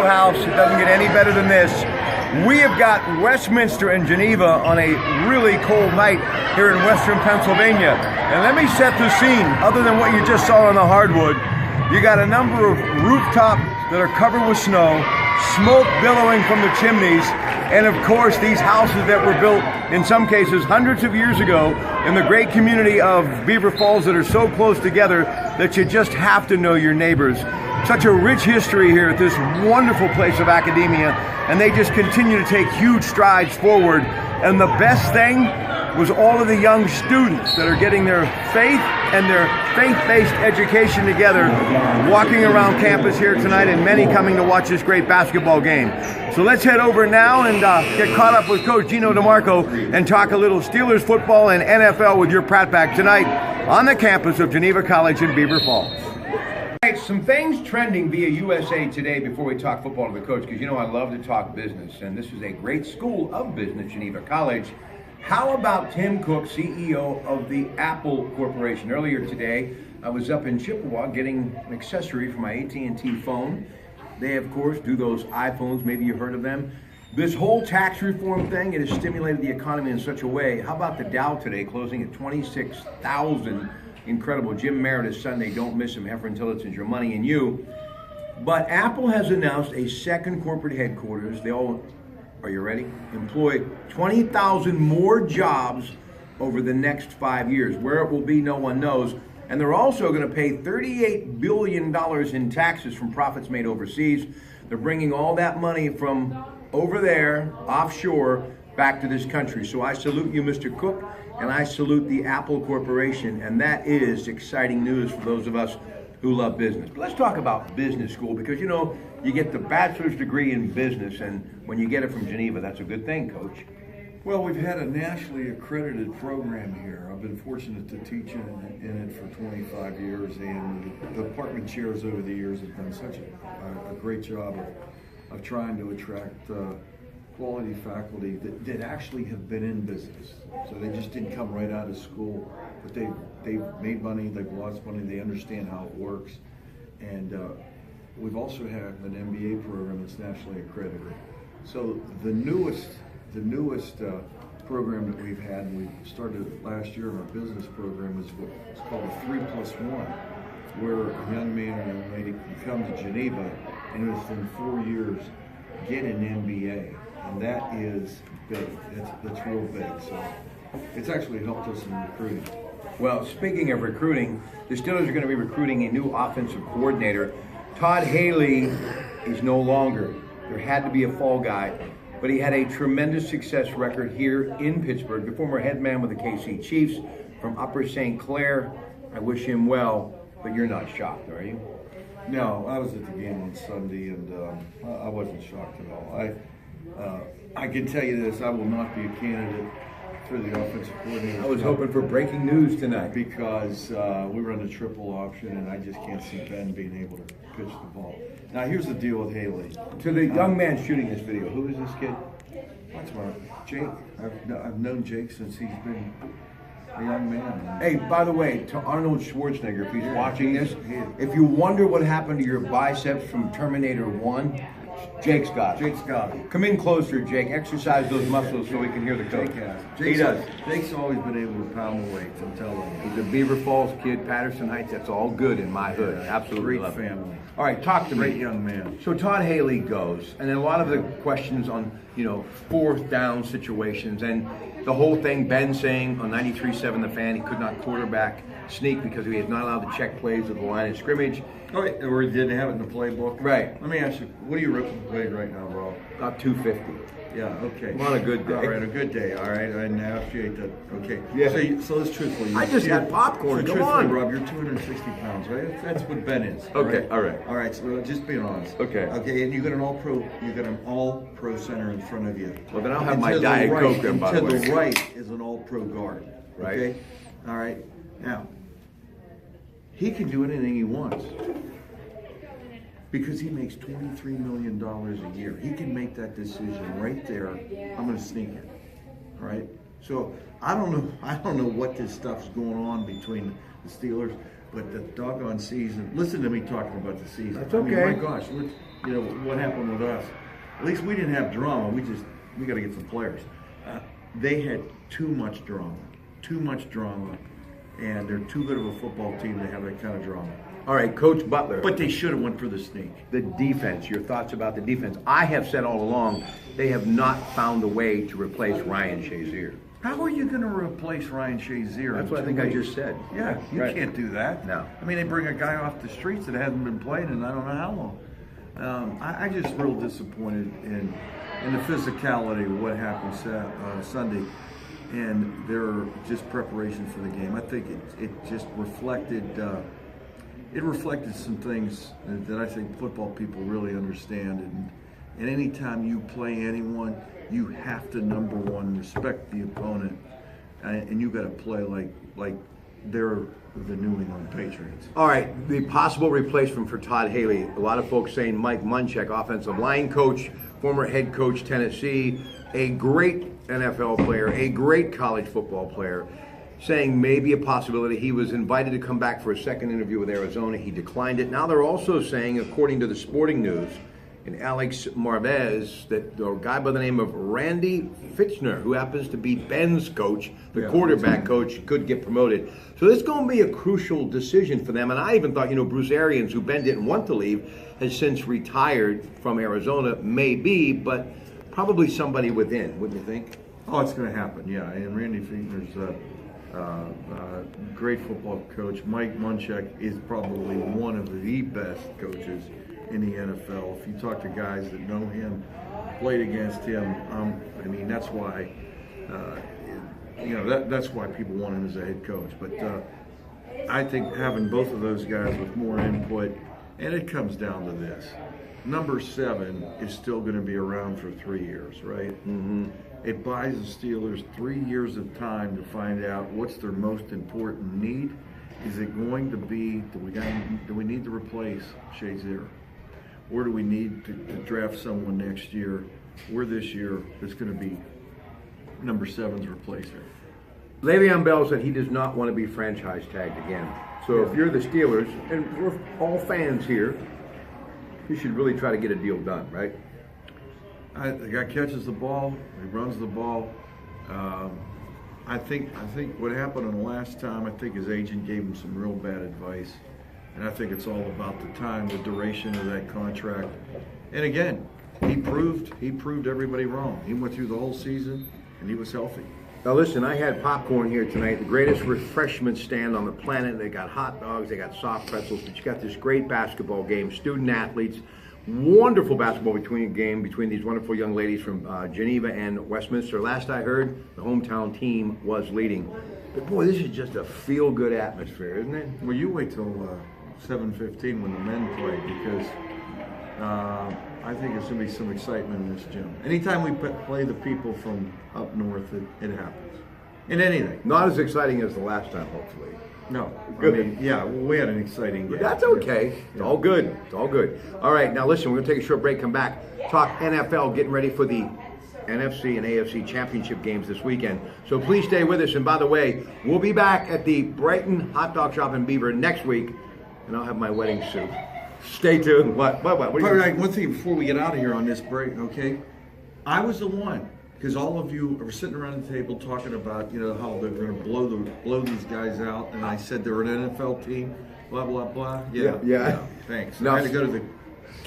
house. It doesn't get any better than this. We have got Westminster and Geneva on a really cold night here in western Pennsylvania. And let me set the scene. Other than what you just saw on the hardwood, you got a number of rooftops that are covered with snow, smoke billowing from the chimneys, and of course these houses that were built in some cases hundreds of years ago in the great community of Beaver Falls that are so close together that you just have to know your neighbors. Such a rich history here at this wonderful place of academia, and they just continue to take huge strides forward. And the best thing was all of the young students that are getting their faith and their faith-based education together, walking around campus here tonight, and many coming to watch this great basketball game. So let's head over now and get caught up with Coach Gino DeMarco and talk a little Steelers football and NFL with your Pratte Pack tonight on the campus of Geneva College in Beaver Falls. All right, some things trending via USA Today before we talk football to the coach, because you know I love to talk business, and this is a great school of business, Geneva College. How about Tim Cook, CEO of the Apple Corporation? Earlier today, I was up in Chippewa getting an accessory for my AT&T phone. They, of course, do those iPhones. Maybe you've heard of them. This whole tax reform thing, it has stimulated the economy in such a way. How about the Dow today closing at 26,000? Incredible. Jim Meredith Sunday, don't miss him. Heifer Intelligence, your money and you. But Apple has announced a second corporate headquarters. They all, are you ready? Employ 20,000 more jobs over the next 5 years. Where it will be, no one knows. And they're also going to pay $38 billion in taxes from profits made overseas. They're bringing all that money from over there, offshore, back to this country. So I salute you, Mr. Cook, and I salute the Apple Corporation. And that is exciting news for those of us who love business. But let's talk about business school, because, you know, you get the bachelor's degree in business, and when you get it from Geneva, that's a good thing, Coach. Well, we've had a nationally accredited program here. I've been fortunate to teach in it for 25 years, and the department chairs over the years have done such a great job of trying to attract quality faculty that actually have been in business. So they just didn't come right out of school, but they've made money, they've lost money, they understand how it works. And we've also had an MBA program that's nationally accredited. So the newest program that we've had, and we started last year in our business program, is what's called a 3+1, where a young man or young lady can come to Geneva and within 4 years get an MBA, and that is big. That's real big. So it's actually helped us in recruiting. Well, speaking of recruiting, the Steelers are going to be recruiting a new offensive coordinator. Todd Haley is no longer. There had to be a fall guy, but he had a tremendous success record here in Pittsburgh. The former head man with the KC Chiefs from Upper St. Clair. I wish him well, but you're not shocked, are you? No, I was at the game on Sunday, and I wasn't shocked at all. I can tell you this: I will not be a candidate for the offensive coordinator. I was hoping for breaking news tonight, because we run a triple option, and I just can't see Ben being able to pitch the ball. Now, here's the deal with Haley. To the young man shooting this video, who is this kid? That's right, Jake. I've known Jake since he's been a young man. Hey, by the way, to Arnold Schwarzenegger, if he's watching this, if you wonder what happened to your biceps from Terminator 1, Jake's got it. Jake's got it. Come in closer, Jake. Exercise those muscles so we can hear the coach. Jake has. He does. Jake's always been able to pound the weights, I'm telling you. He's a Beaver Falls kid, Patterson Heights. That's all good in my hood. Absolutely Great love it. family. All right, talk to me. Great young man. So Todd Haley goes, and then a lot of the questions on, fourth down situations, and the whole thing, Ben saying on 93.7 The Fan, he could not quarterback sneak because he is not allowed to check plays at the line of scrimmage. Oh, wait, or he didn't have it in the playbook? Right. Let me ask you, what are you weighing right now, Rob? About 250. Yeah, okay. On a good day. All right, a good day, all right. I appreciate that. Okay. Yeah. So let's truthfully. I just had popcorn. So Come on. Rob, you're 260 pounds, right? That's what Ben is. Okay, all right. All right, so just being honest. Okay. Okay, and you got an all-pro center in front of you. Well, then I'll have And my to the Diet right- Coke then, by the and way. To the right is an all-pro guard. Right. Okay? All right. Now, he can do anything he wants, because he makes $23 million a year. He can make that decision right there. I'm going to sneak it. All right. So I don't know what this stuff's going on between the Steelers, but the doggone season. Listen to me talking about the season. That's okay. I mean, my gosh, you know, what happened with us. At least we didn't have drama. We got to get some players. They had too much drama, and they're too good of a football team to have that kind of drama. All right, Coach Butler. But they should have went for the sneak. The defense, your thoughts about the defense. I have said all along, they have not found a way to replace Ryan Shazier. How are you going to replace Ryan Shazier? That's what I think I just said. Yeah, you Right. can't do that. No. I mean, they bring a guy off the streets that hasn't been playing in I don't know how long. I just real disappointed in the physicality of what happened Sunday, and their just preparation for the game. I think it just reflected. It reflected some things that I think football people really understand. And anytime you play anyone, you have to, number one, respect the opponent, and you got to play like they're the New England Patriots. All right, the possible replacement for Todd Haley. A lot of folks saying Mike Munchak, offensive line coach, former head coach, Tennessee, a great NFL player, a great college football player, saying maybe a possibility. He was invited to come back for a second interview with Arizona. He declined it. Now they're also saying, according to the Sporting News, and Alex Marvez, that a guy by the name of Randy Fichtner, who happens to be Ben's coach, the quarterback coach, could get promoted. So this is going to be a crucial decision for them. And I even thought, Bruce Arians, who Ben didn't want to leave, has since retired from Arizona, maybe, but probably somebody within, wouldn't you think? Oh, it's going to happen, yeah. And Randy Fichtner's great football coach. Mike Munchak is probably one of the best coaches in the NFL. If you talk to guys that know him, played against him, I mean, that's why, that's why people want him as a head coach. But I think having both of those guys with more input, and it comes down to this. Number 7 is still going to be around for 3 years, right? Mm-hmm. It buys the Steelers 3 years of time to find out what's their most important need. Is it going to be, do we need to replace Shazier? Or do we need to draft someone next year or this year that's going to be number 7's replacer? Le'Veon Bell said he does not want to be franchise tagged again. So if you're the Steelers, and we're all fans here, you should really try to get a deal done, right? The guy catches the ball, he runs the ball. I think what happened in the last time, I think his agent gave him some real bad advice. And I think it's all about the time, the duration of that contract. And again, he proved everybody wrong. He went through the whole season, and he was healthy. Now listen, I had popcorn here tonight, the greatest refreshment stand on the planet. They got hot dogs, they got soft pretzels, but you got this great basketball game, student athletes, wonderful basketball between these wonderful young ladies from Geneva and Westminster. Last I heard, the hometown team was leading. But boy, this is just a feel-good atmosphere, isn't it? Well, you wait till 7:15 when the men play, because I think there's going to be some excitement in this gym. Anytime we play the people from up north, it happens. In anything. Not as exciting as the last time, hopefully. No. Good. I mean, yeah, we had an exciting game. That's okay. It's all good. It's all good. All right, now listen, we're going to take a short break, come back, talk NFL, getting ready for the NFC and AFC championship games this weekend. So please stay with us. And by the way, we'll be back at the Brighton Hot Dog Shop in Beaver next week, and I'll have my wedding suit. Stay tuned. What? One thing before we get out of here on this break, okay? I was the one, because all of you are sitting around the table talking about, how they're going to blow these guys out, and I said they're an NFL team, blah, blah, blah. Yeah. Thanks. No, I had to go to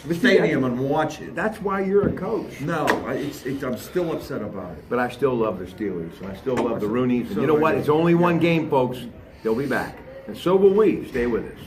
the stadium and watch it. That's why you're a coach. No, I'm still upset about it. But I still love the Steelers, and I still love the Roonies. And you know what? It's only one game, folks. They'll be back. And so will we. Stay with us.